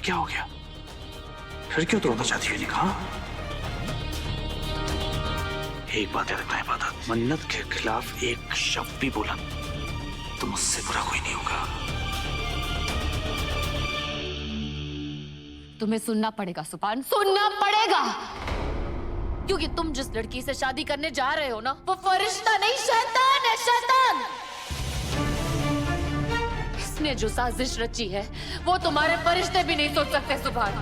क्या हो गया? फिर क्यों तोड़ना चाहती है निकाह? एक बात याद रखना इबादत, मन्नत के खिलाफ एक शब्द भी बोला तो मुझसे बुरा कोई नहीं होगा। तुम्हें सुनना पड़ेगा सुभान, सुनना पड़ेगा, क्योंकि तुम जिस लड़की से शादी करने जा रहे हो ना, वो फरिश्ता नहीं शैतान है, शैतान। इसने जो साजिश रची है वो तुम्हारे फरिश्ते भी नहीं सोच सकते सुभान।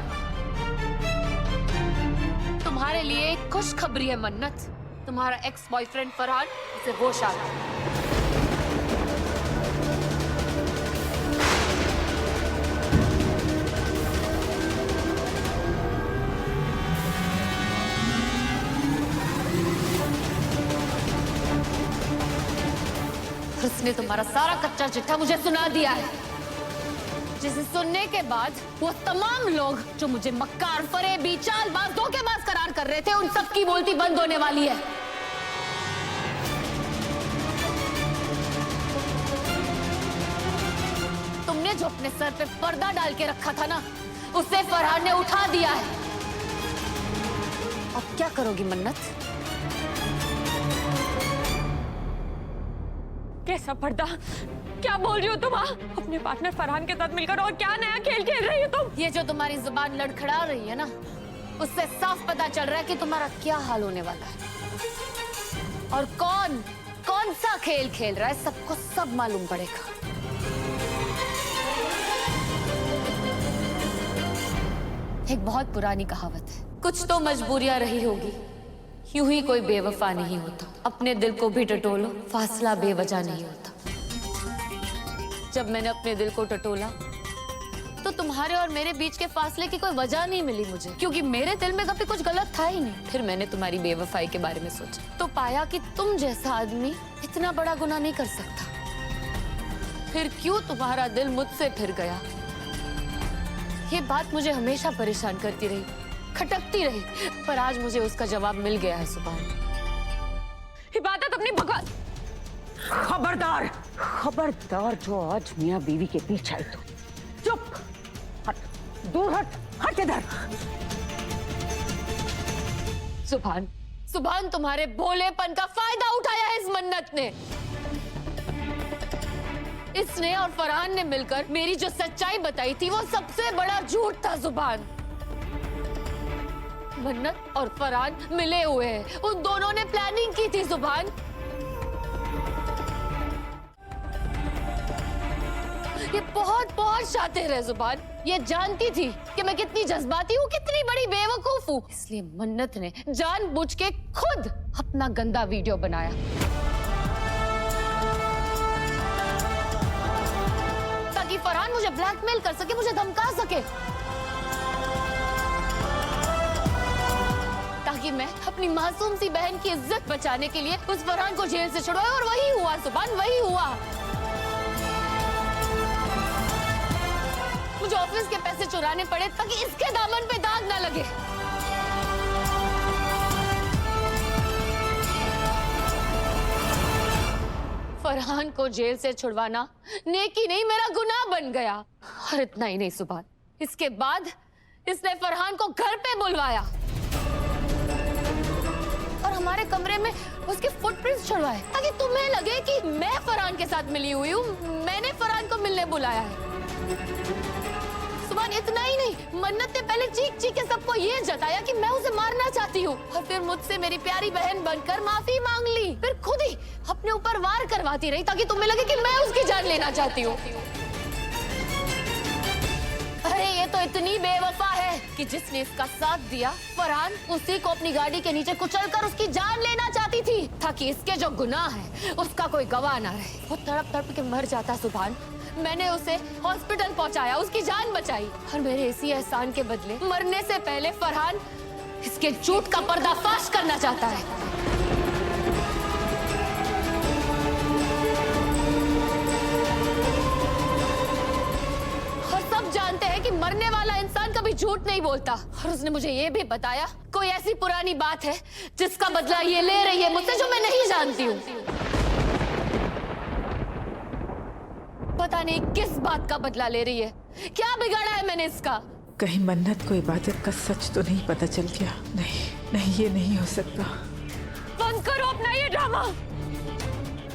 तुम्हारे लिए एक खुशखबरी है मन्नत, तुम्हारा एक्स बॉयफ्रेंड फरहान उसे वो शादी। उसने तुम्हारा सारा कच्चा चिट्ठा मुझे सुना दिया है, जिसे सुनने के बाद वो तमाम लोग जो मुझे मक्कार, फरेबी, चालबाज, धोखेबाज करार कर रहे थे, उन सब की बोलती बंद होने वाली है। तुमने जो अपने सर पे पर्दा डाल के रखा था ना, उसे फरहान ने उठा दिया है। अब क्या करोगी मन्नत? कैसा पर्दा? क्या बोल रही हो तुम? अपने पार्टनर फरहान के साथ मिलकर और क्या नया खेल खेल रही हो तुम? ये जो तुम्हारी जुबान लड़खड़ा रही है ना, उससे साफ पता चल रहा है कि तुम्हारा क्या हाल होने वाला है और कौन कौन सा खेल खेल रहा है, सबको सब मालूम पड़ेगा। एक बहुत पुरानी कहावत है, कुछ तो मजबूरियां रही होगी, यूं ही कोई बेवफा नहीं होता। अपने दिल को भी टटोलो, फासला बेवजह नहीं होता। जब मैंने अपने दिल को टटोला तो तुम्हारे और मेरे बीच के फासले की कोई वजह नहीं मिली मुझे, क्योंकि मेरे दिल में कभी कुछ गलत था ही नहीं। फिर मैंने तुम्हारी बेवफाई के बारे में सोचा तो पाया कि तुम जैसा आदमी इतना बड़ा गुनाह नहीं कर सकता। फिर क्यों तुम्हारा दिल मुझसे फिर गया, ये बात मुझे हमेशा परेशान करती रही, खटकती रही, पर आज मुझे उसका जवाब मिल गया है सुभान। इबादत अपनी बकवास। खबरदार, खबरदार जो आज मियां बीवी के बीच आई तो चुप, हट, दूर हट, हट इधर। सुभान, सुभान तुम्हारे भोलेपन का फायदा उठाया है इस मन्नत ने। इसने और फरहान ने मिलकर मेरी जो सच्चाई बताई थी वो सबसे बड़ा झूठ था सुभान। मन्नत और फरहान मिले हुए हैं, उन दोनों ने प्लानिंग की थी सुभान। ये बहुत बहुत शातिर है जुबान, ये जानती थी कि मैं कितनी जज्बाती हूँ, कितनी बड़ी बेवकूफ हूँ, इसलिए मन्नत ने जानबूझ के खुद अपना गंदा वीडियो बनाया ताकि फरहान मुझे ब्लैकमेल कर सके, मुझे धमका सके, ताकि मैं अपनी मासूम सी बहन की इज्जत बचाने के लिए उस फरहान को जेल से छुड़वाऊं। और वही हुआ सुभान, वही हुआ। मुझे ऑफिस के पैसे चुराने पड़े ताकि इसके दामन पे दाग ना लगे। फरहान को जेल से छुड़वाना नेकी नहीं, मेरा गुनाह बन गया। और इतना ही नहीं सुभान, इसके बाद इसने फरहान को घर पे बुलवाया और हमारे कमरे में उसके फुटप्रिंट्स छुड़वाए ताकि तुम्हें लगे कि मैं फरहान के साथ मिली हुई हूँ, मैंने फरहान को मिलने बुलाया है। सुभान इतना ही नहीं, मन्नत ने पहले चीख चीख के सबको ये जताया कि मैं उसे मारना चाहती हूँ और फिर मुझसे मेरी प्यारी बहन बनकर माफी मांग ली, फिर खुद ही अपने ऊपर वार करवाती रही ताकि तुम्हें लगे कि मैं उसकी जान लेना चाहती हूँ। अरे ये तो इतनी बेवफा है कि जिसने इसका साथ दिया फरहान उसी को अपनी गाड़ी के नीचे कुचलकर उसकी जान लेना चाहती थी ताकि इसके जो गुनाह है उसका कोई गवाह ना रहे। वो तड़प तड़प के मर जाता सुभान, मैंने उसे हॉस्पिटल पहुंचाया, उसकी जान बचाई और मेरे इसी एहसान के बदले मरने से पहले फरहान इसके झूठ का पर्दाफाश करना चाहता है। और सब जानते हैं कि मरने वाला इंसान कभी झूठ नहीं बोलता। और उसने मुझे ये भी बताया कोई ऐसी पुरानी बात है जिसका बदला ये ले रही है मुझसे जो मैं नहीं जानती हूँ। पता नहीं किस बात का बदला ले रही है, क्या बिगाड़ा है मैंने इसका। कहीं मन्नत को इबादत का सच तो नहीं पता चल गया? नहीं नहीं, ये नहीं हो सकता। बंद करो अपना ये ड्रामा।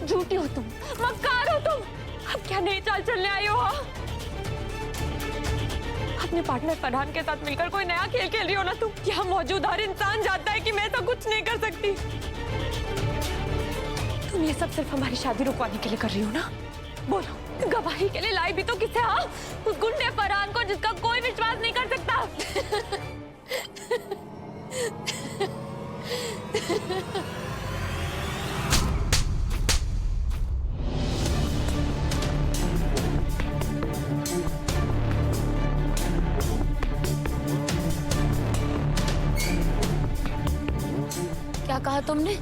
झूठी हो तुम, मक्कार हो तुम। अब क्या नई चाल चलने आई हो? अपने पार्टनर फरहान के साथ मिलकर कोई नया खेल खेल रही हो ना तुम? यहाँ मौजूद हर इंसान जानता है कि मैं तो कुछ नहीं कर सकती। तुम ये सब सिर्फ हमारी शादी रुकवाने के लिए कर रही हो ना? बोलो, गवाही के लिए लाई भी तो किसे? हाँ, उस गुंडे फरहान को जिसका कोई विश्वास नहीं कर सकता। क्या कहा तुमने?